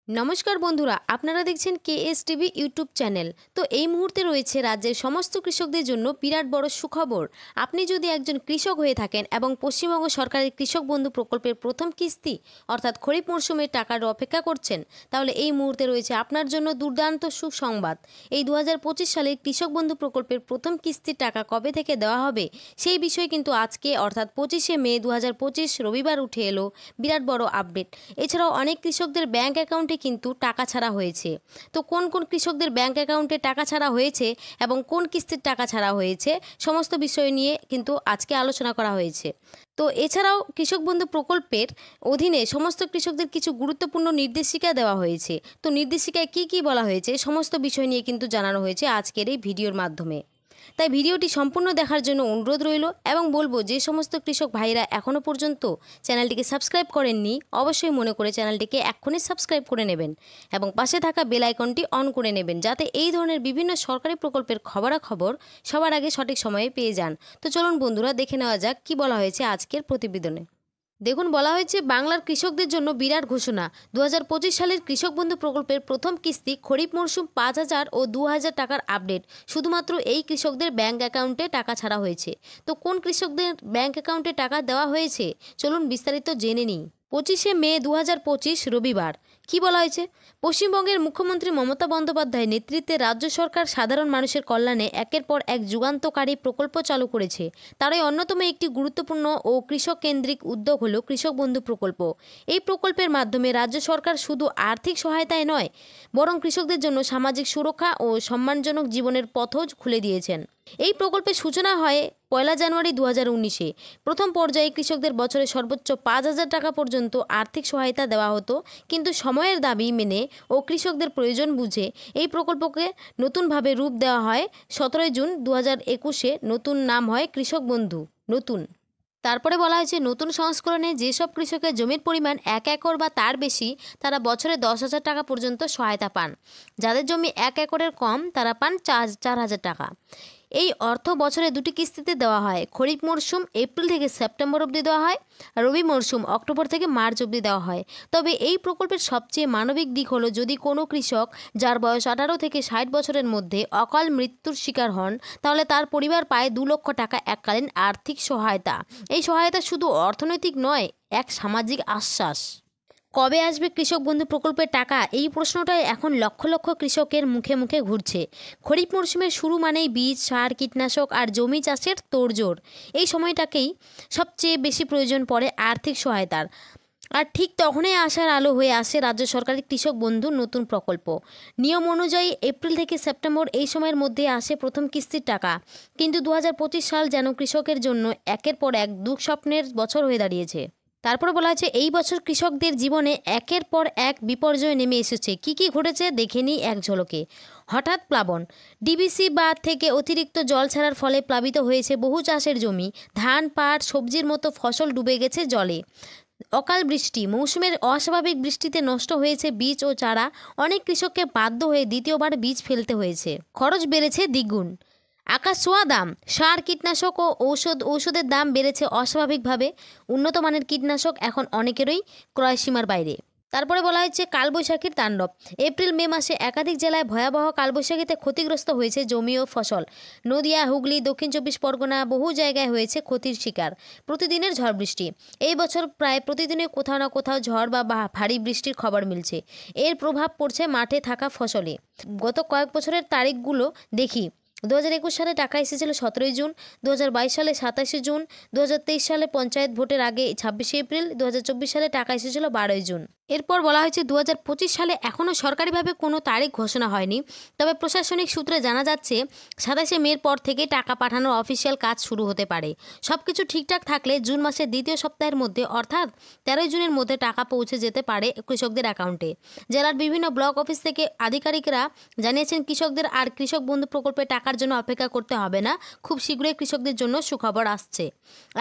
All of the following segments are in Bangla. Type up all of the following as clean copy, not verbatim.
নমস্কার বন্ধুরা, আপনারা দেখছেন কেএসটিভি ইউটিউব চ্যানেল। তো এই মুহূর্তে রয়েছে রাজ্যের সমস্ত কৃষকদের জন্য বিরাট বড় সুখবর। আপনি যদি একজন কৃষক হয়ে থাকেন এবং পশ্চিমবঙ্গ সরকারের কৃষক বন্ধু প্রকল্পের প্রথম কিস্তি অর্থাৎ খরিফ মরশুমের টাকার অপেক্ষা করছেন, তাহলে এই মুহূর্তে রয়েছে আপনার জন্য দুর্দান্ত সুসংবাদ। এই 2025 সালের কৃষক বন্ধু প্রকল্পের প্রথম কিস্তির টাকা কবে থেকে দেওয়া হবে সেই বিষয়ে কিন্তু আজকে অর্থাৎ 25শে মে 2025 রবিবার উঠে এলো বিরাট বড় আপডেট। এছাড়াও অনেক কৃষকদের ব্যাংক অ্যাকাউন্টে কিন্তু টাকা ছাড়া হয়েছে। তো কোন কোন কৃষকদের ব্যাংক অ্যাকাউন্টে টাকা ছাড়া হয়েছে এবং কোন কিস্তির টাকা ছাড়া হয়েছে সমস্ত বিষয় নিয়ে কিন্তু আজকে আলোচনা করা হয়েছে। তো এছাড়াও কৃষক বন্ধু প্রকল্পের অধীনে সমস্ত কৃষকদের কিছু গুরুত্বপূর্ণ নির্দেশিকা দেওয়া হয়েছে। তো নির্দেশিকায় কি কি বলা হয়েছে সমস্ত বিষয় নিয়ে কিন্তু জানানো হয়েছে আজকের এই ভিডিওর মাধ্যমে। তাই ভিডিওটি সম্পূর্ণ দেখার জন্য অনুরোধ রইল এবং বলবো যে সমস্ত কৃষক ভাইরা এখনও পর্যন্ত চ্যানেলটিকে সাবস্ক্রাইব করেননি অবশ্যই মনে করে চ্যানেলটিকে এক্ষুনি সাবস্ক্রাইব করে নেবেন এবং পাশে থাকা বেল আইকনটি অন করে নেবেন যাতে এই ধরনের বিভিন্ন সরকারি প্রকল্পের খবরাখবর সবার আগে সঠিক সময়ে পেয়ে যান। তো চলুন বন্ধুরা দেখে নেওয়া যাক কি বলা হয়েছে আজকের প্রতিবেদনে। দেখুন, বলা হয়েছে বাংলার কৃষকদের জন্য বিরাট ঘোষণা। 2025 সালের কৃষক বন্ধু প্রকল্পের প্রথম কিস্তি খরিফ মরশুম 5,000 ও 2,000 টাকার আপডেট। শুধুমাত্র এই কৃষকদের ব্যাংক অ্যাকাউন্টে টাকা ছাড়া হয়েছে। তো কোন কৃষকদের ব্যাংক অ্যাকাউন্টে টাকা দেওয়া হয়েছে চলুন বিস্তারিত জেনে নিই। 25শে মে 2025 রবিবার কি বলা হয়েছে? পশ্চিমবঙ্গের মুখ্যমন্ত্রী মমতা বন্দ্যোপাধ্যায়ের নেতৃত্বে রাজ্য সরকার সাধারণ মানুষের কল্যাণে একের পর এক যুগান্তকারী প্রকল্প চালু করেছে। তারই অন্যতম একটি গুরুত্বপূর্ণ ও কৃষক কেন্দ্রিক উদ্যোগ হল কৃষক বন্ধু প্রকল্প। এই প্রকল্পের মাধ্যমে রাজ্য সরকার শুধু আর্থিক সহায়তায় নয়, বরং কৃষকদের জন্য সামাজিক সুরক্ষা ও সম্মানজনক জীবনের পথও খুলে দিয়েছেন। এই প্রকল্পের সূচনা হয় 1 জানুয়ারি 2019-এ। প্রথম পর্যায়ে কৃষকদের বছরে সর্বোচ্চ 5,000 টাকা পর্যন্ত আর্থিক সহায়তা দেওয়া হতো, কিন্তু সময়ের দাবি মেনে ও কৃষকদের প্রয়োজন বুঝে এই প্রকল্পকে নতুনভাবে রূপ দেওয়া হয়। 17 জুন 2021-এ নতুন নাম হয় কৃষক বন্ধু নতুন। তারপরে বলা হয়েছে নতুন সংস্করণে যেসব কৃষকের জমির পরিমাণ 1 একর বা তার বেশি তারা বছরে 10,000 টাকা পর্যন্ত সহায়তা পান। যাদের জমি 1 একরের কম তারা পান 4,000 টাকা। এই অর্থ বছরে দুটি কিস্তিতে দেওয়া হয়। খরিফ মরশুম এপ্রিল থেকে সেপ্টেম্বর অবধি দেওয়া হয়, রবি মরশুম অক্টোবর থেকে মার্চ অবধি দেওয়া হয়। তবে এই প্রকল্পের সবচেয়ে মানবিক দিক হলো যদি কোনো কৃষক যার বয়স 18 থেকে 60 বছরের মধ্যে অকাল মৃত্যুর শিকার হন, তাহলে তার পরিবার পায় 2 লক্ষ টাকা এককালীন আর্থিক সহায়তা। এই সহায়তা শুধু অর্থনৈতিক নয়, এক সামাজিক আশ্বাস। কবে আসবে কৃষক বন্ধু প্রকল্পের টাকা, এই প্রশ্নটাই এখন লক্ষ লক্ষ কৃষকের মুখে মুখে ঘুরছে। খরিফ মরশুমের শুরু মানেই বীজ, সার, কীটনাশক আর জমি চাষের তোড়জোড়। এই সময়টাকেই সবচেয়ে বেশি প্রয়োজন পড়ে আর্থিক সহায়তার। আর ঠিক তখনই আশার আলো হয়ে আসে রাজ্য সরকারের কৃষক বন্ধু নতুন প্রকল্প। নিয়ম অনুযায়ী এপ্রিল থেকে সেপ্টেম্বর এই সময়ের মধ্যে আসে প্রথম কিস্তির টাকা, কিন্তু 2025 সাল যেন কৃষকের জন্য একের পর এক দুঃস্বপ্নের বছর হয়ে দাঁড়িয়েছে। তারপরে বলা হয়েছে এই বছর কৃষকদের জীবনে একের পর এক বিপর্যয় নেমে এসেছে। কি কি ঘটেছে দেখে নিই এক ঝলকে। হঠাৎ প্লাবন, ডিবিসি বাঁধ থেকে অতিরিক্ত জল ছাড়ার ফলে প্লাবিত হয়েছে বহু চাষের জমি। ধান, পাট, সবজির মতো ফসল ডুবে গেছে জলে। অকাল বৃষ্টি, মৌসুমের অস্বাভাবিক বৃষ্টিতে নষ্ট হয়েছে বীজ ও চারা। অনেক কৃষককে বাধ্য হয়ে দ্বিতীয়বার বীজ ফেলতে হয়েছে। খরচ বেড়েছে দ্বিগুণ। আকাশ ছোঁয়া দাম, সার, কীটনাশক ও ঔষধের দাম বেড়েছে অস্বাভাবিকভাবে। উন্নত মানের কীটনাশক এখন অনেকেরই ক্রয়সীমার বাইরে। তারপরে বলা হয়েছে কালবৈশাখীর তাণ্ডব। এপ্রিল মে মাসে একাধিক জেলায় ভয়াবহ কালবৈশাখীতে ক্ষতিগ্রস্ত হয়েছে জমি ও ফসল। নদিয়া, হুগলি, দক্ষিণ 24 পরগনা বহু জায়গায় হয়েছে ক্ষতির শিকার। প্রতিদিনের ঝড় বৃষ্টি, এই বছর প্রায় প্রতিদিনে কোথাও না কোথাও ঝড় বা ভারী বৃষ্টির খবর মিলছে। এর প্রভাব পড়ছে মাঠে থাকা ফসলে। গত কয়েক বছরের তারিখগুলো দেখি। 2021 সালে টাকা এসেছিল 17 জুন, 2022 সালে 27 জুন, 2023 সালে পঞ্চায়েত ভোটের আগে 26 এপ্রিল, 2024 সালে টাকা এসেছিল 12 জুন। এরপর বলা হয়েছে 2025 সালে এখনও সরকারিভাবে কোনো তারিখ ঘোষণা হয়নি, তবে প্রশাসনিক সূত্রে জানা যাচ্ছে 27শে মের পর থেকে টাকা পাঠানোর অফিসিয়াল কাজ শুরু হতে পারে। সব কিছু ঠিকঠাক থাকলে জুন মাসের দ্বিতীয় সপ্তাহের মধ্যে অর্থাৎ 13 জুনের মধ্যে টাকা পৌঁছে যেতে পারে কৃষকদের অ্যাকাউন্টে। জেলার বিভিন্ন ব্লক অফিস থেকে আধিকারিকরা জানিয়েছেন কৃষকদের আর কৃষক বন্ধু প্রকল্পে টাকার জন্য অপেক্ষা করতে হবে না। খুব শীঘ্রই কৃষকদের জন্য সুখবর আসছে।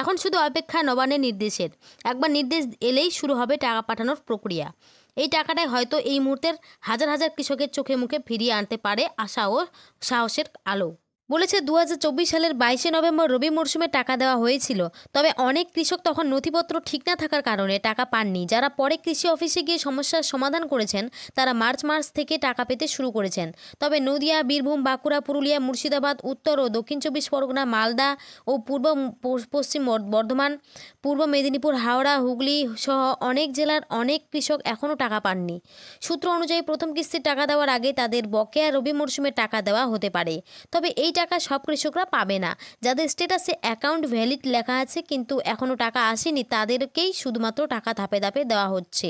এখন শুধু অপেক্ষা নবান্নের নির্দেশের। একবার নির্দেশ এলেই শুরু হবে টাকা পাঠানোর প্রক্রিয়া। এই টাকাটাই হয়তো এই মুহূর্তের হাজার হাজার কৃষকের চোখে মুখে ফিরিয়ে আনতে পারে আশা ও সাহসের আলো। বলেছে 2024 সালের 22শে নভেম্বর রবি মরশুমে টাকা দেওয়া হয়েছিল, তবে অনেক কৃষক তখন নথিপত্র ঠিক না থাকার কারণে টাকা পাননি। যারা পরে কৃষি অফিসে গিয়ে সমস্যার সমাধান করেছেন তারা মার্চ মাস থেকে টাকা পেতে শুরু করেছেন। তবে নদিয়া, বীরভূম, বাঁকুড়া, পুরুলিয়া, মুর্শিদাবাদ, উত্তর ও দক্ষিণ 24 পরগনা, মালদা ও পশ্চিম বর্ধমান, পূর্ব মেদিনীপুর, হাওড়া, হুগলি সহ অনেক জেলার অনেক কৃষক এখনও টাকা পাননি। সূত্র অনুযায়ী প্রথম কিস্তির টাকা দেওয়ার আগে তাদের বকেয়া রবি মরশুমে টাকা দেওয়া হতে পারে। তবে এই টাকা সব কৃষকরা পাবে না। যাদের স্ট্যাটাসে অ্যাকাউন্ট ভ্যালিড লেখা আছে কিন্তু এখনও টাকা আসেনি তাদেরকেই শুধুমাত্র টাকা ধাপে ধাপে দেওয়া হচ্ছে।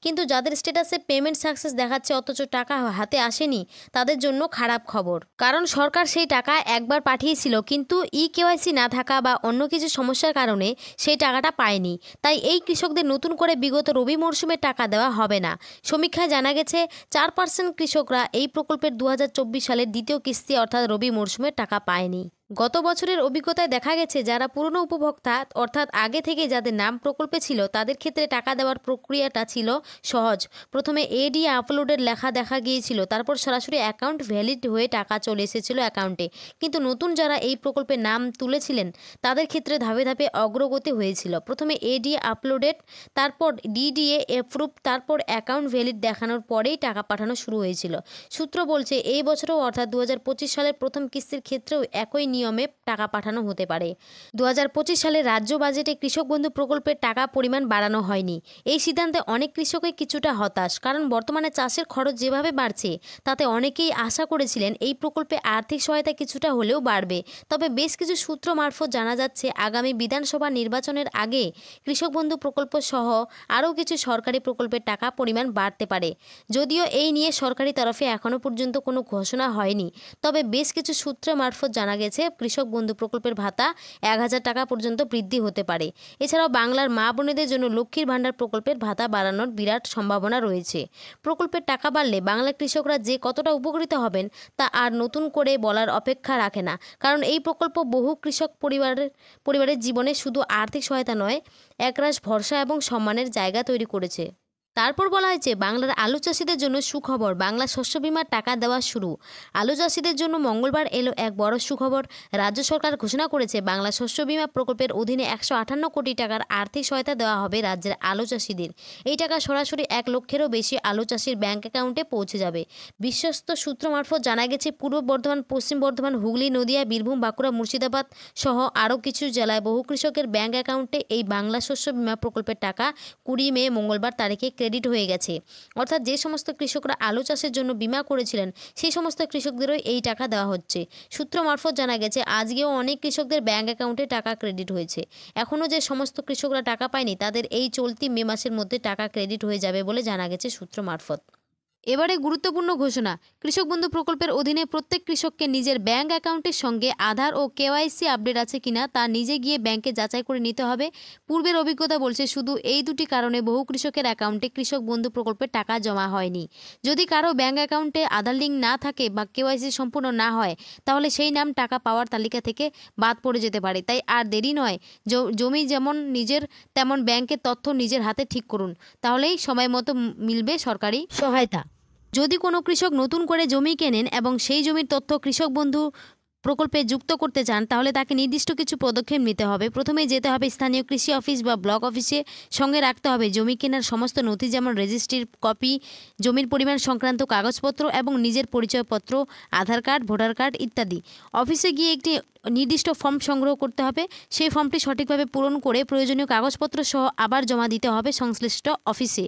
কিন্তু যাদের স্ট্যাটাসে পেমেন্ট সাকসেস দেখাচ্ছে অথচ টাকা হাতে আসেনি তাদের জন্য খারাপ খবর, কারণ সরকার সেই টাকা একবার পাঠিয়েছিল কিন্তু কেওয়াইসি না থাকা বা অন্য কিছু সমস্যার কারণে সেই টাকাটা পায়নি। তাই এই কৃষকদের নতুন করে বিগত রবি মরশুমে টাকা দেওয়া হবে না। সমীক্ষায় জানা গেছে 4% কৃষকরা এই প্রকল্পের 2024 সালের দ্বিতীয় কিস্তি অর্থাৎ রবি মরশুমে টাকা পায়নি। গত বছরের অভিজ্ঞতায় দেখা গেছে যারা পুরনো উপভোক্তা অর্থাৎ আগে থেকে যাদের নাম প্রকল্পে ছিল তাদের ক্ষেত্রে টাকা দেওয়ার প্রক্রিয়াটা ছিল সহজ। প্রথমে এডি আপলোডের লেখা দেখা গিয়েছিল, তারপর সরাসরি অ্যাকাউন্ট ভ্যালিড হয়ে টাকা চলে এসেছিল অ্যাকাউন্টে। কিন্তু নতুন যারা এই প্রকল্পে নাম তুলেছিলেন তাদের ক্ষেত্রে ধাপে ধাপে অগ্রগতি হয়েছিল। প্রথমে এডি আপলোডেড, তারপর ডিডিএ অ্যাপ্রুভ, তারপর অ্যাকাউন্ট ভ্যালিড দেখানোর পরেই টাকা পাঠানো শুরু হয়েছিল। সূত্র বলছে এই বছরও অর্থাৎ 2025 সালের প্রথম কিস্তির ক্ষেত্রেও একই নিয়মে টাকা পাঠানো হতে পারে। 2025 সালে রাজ্য বাজেটে কৃষক বন্ধু প্রকল্পের টাকা পরিমাণ বাড়ানো হয়নি। এই সিদ্ধান্তে অনেক কৃষকই কিছুটা হতাশ, কারণ বর্তমানে চাষের খরচ যেভাবে বাড়ছে তাতে অনেকেই আশা করেছিলেন এই প্রকল্পে আর্থিক সহায়তা কিছুটা হলেও বাড়বে। তবে বেশ কিছু সূত্র মারফত জানা যাচ্ছে আগামী বিধানসভা নির্বাচনের আগে কৃষক বন্ধু প্রকল্প সহ আরও কিছু সরকারি প্রকল্পের টাকা পরিমাণ বাড়তে পারে। যদিও এই নিয়ে সরকারি তরফে এখনও পর্যন্ত কোনো ঘোষণা হয়নি, তবে বেশ কিছু সূত্র মারফত জানা গেছে কৃষক বন্ধু প্রকল্পের ভাতা 1000 টাকা পর্যন্ত বৃদ্ধি হতে পারে। এছাড়াও বাংলার মা বোনেদের জন্য লক্ষ্মীর ভাণ্ডার প্রকল্পের ভাতা বাড়ানোর বিরাট সম্ভাবনা রয়েছে। প্রকল্পের টাকা বাড়লে বাংলার কৃষকরা যে কতটা উপকৃত হবেন তা আর নতুন করে বলার অপেক্ষা রাখে না, কারণ এই প্রকল্প বহু কৃষক পরিবারের জীবনে শুধু আর্থিক সহায়তা নয়, একরাশ ভরসা এবং সম্মানের জায়গা তৈরি করেছে। তারপর বলা হয়েছে বাংলার আলু চাষিদের জন্য সুখবর, বাংলা শস্য বিমার টাকা দেওয়া শুরু। আলু চাষিদের জন্য মঙ্গলবার এলো এক বড় সুখবর। রাজ্য সরকার ঘোষণা করেছে বাংলা শস্য বিমা প্রকল্পের অধীনে 158 কোটি টাকার আর্থিক সহায়তা দেওয়া হবে রাজ্যের আলু চাষিদের। এই টাকা সরাসরি 1 লক্ষেরও বেশি আলু চাষির ব্যাংক অ্যাকাউন্টে পৌঁছে যাবে। বিশ্বস্ত সূত্র মারফত জানা গেছে পূর্ব বর্ধমান, পশ্চিম বর্ধমান, হুগলি, নদিয়া, বীরভূম, বাঁকুড়া, মুর্শিদাবাদ সহ আরও কিছু জেলায় বহু কৃষকের ব্যাংক অ্যাকাউন্টে এই বাংলা শস্য বিমা প্রকল্পের টাকা 20 মে মঙ্গলবার তারিখে ক্রেডিট হয়ে গেছে। অর্থাৎ যে সমস্ত কৃষকরা আলু চাষের জন্য বিমা করেছিলেন সেই সমস্ত কৃষকদেরও এই টাকা দেওয়া হচ্ছে। সূত্র মারফত জানা গেছে আজকেও অনেক কৃষকদের ব্যাংক অ্যাকাউন্টে টাকা ক্রেডিট হয়েছে। এখনও যে সমস্ত কৃষকরা টাকা পায়নি তাদের এই চলতি মে মাসের মধ্যে টাকা ক্রেডিট হয়ে যাবে বলে জানা গেছে সূত্র মারফত। এবারে গুরুত্বপূর্ণ ঘোষণা, কৃষক বন্ধু প্রকল্পের অধীনে প্রত্যেক কৃষককে নিজের ব্যাংক অ্যাকাউন্টের সঙ্গে আধার ও কেওয়াইসি আপডেট আছে কিনা তা নিজে গিয়ে ব্যাংকে যাচাই করে নিতে হবে। পূর্বের অভিজ্ঞতা বলছে শুধু এই দুটি কারণে বহু কৃষকের অ্যাকাউন্টে কৃষক বন্ধু প্রকল্পের টাকা জমা হয়নি। যদি কারো ব্যাংক অ্যাকাউন্টে আধার লিঙ্ক না থাকে বা কেওয়াইসি সম্পূর্ণ না হয় তাহলে সেই নাম টাকা পাওয়ার তালিকা থেকে বাদ পড়ে যেতে পারে। তাই আর দেরি নয়, জমি যেমন নিজের তেমন ব্যাংকের তথ্য নিজের হাতে ঠিক করুন, তাহলেই সময় মতো মিলবে সরকারি সহায়তা। যদি কোনো কৃষক নতুন করে জমি কেনেন এবং সেই জমির তথ্য কৃষক বন্ধু প্রকল্পে যুক্ত করতে চান তাহলে তাকে নির্দিষ্ট কিছু পদক্ষেপ নিতে হবে। প্রথমেই যেতে হবে স্থানীয় কৃষি অফিস বা ব্লক অফিসে। সঙ্গে রাখতে হবে জমি কেনার সমস্ত নথি যেমন রেজিস্ট্রির কপি, জমির পরিমাণ সংক্রান্ত কাগজপত্র এবং নিজের পরিচয়পত্র, আধার কার্ড, ভোটার কার্ড ইত্যাদি। অফিসে গিয়ে একটি নির্দিষ্ট ফর্ম সংগ্রহ করতে হবে। সেই ফর্মটি সঠিকভাবে পূরণ করে প্রয়োজনীয় কাগজপত্র সহ আবার জমা দিতে হবে সংশ্লিষ্ট অফিসে।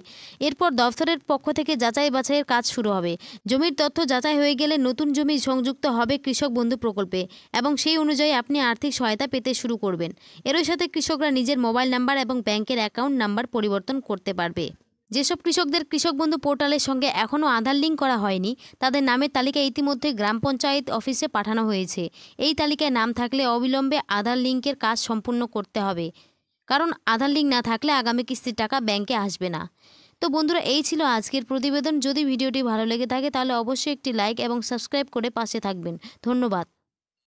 এরপর দফতরের পক্ষ থেকে যাচাই বাছাইয়ের কাজ শুরু হবে। জমির তথ্য যাচাই হয়ে গেলে নতুন জমি সংযুক্ত হবে কৃষক বন্ধু প্রকল্পে এবং সেই অনুযায়ী আপনি আর্থিক সহায়তা পেতে শুরু করবেন। এরই সাথে কৃষকরা নিজের মোবাইল নাম্বার এবং ব্যাংকের অ্যাকাউন্ট নাম্বার পরিবর্তন করতে পারবে। যেসব কৃষকদের কৃষক বন্ধু পোর্টালের সঙ্গে এখনও আধার লিঙ্ক করা হয়নি তাদের নামের তালিকা ইতিমধ্যে গ্রাম পঞ্চায়েত অফিসে পাঠানো হয়েছে। এই তালিকায় নাম থাকলে অবিলম্বে আধার লিঙ্কের কাজ সম্পূর্ণ করতে হবে, কারণ আধার লিঙ্ক না থাকলে আগামী কিস্তির টাকা ব্যাংকে আসবে না। তো বন্ধুরা, এই ছিল আজকের প্রতিবেদন। যদি ভিডিওটি ভালো লেগে থাকে তাহলে অবশ্যই একটি লাইক এবং সাবস্ক্রাইব করে পাশে থাকবেন। ধন্যবাদ।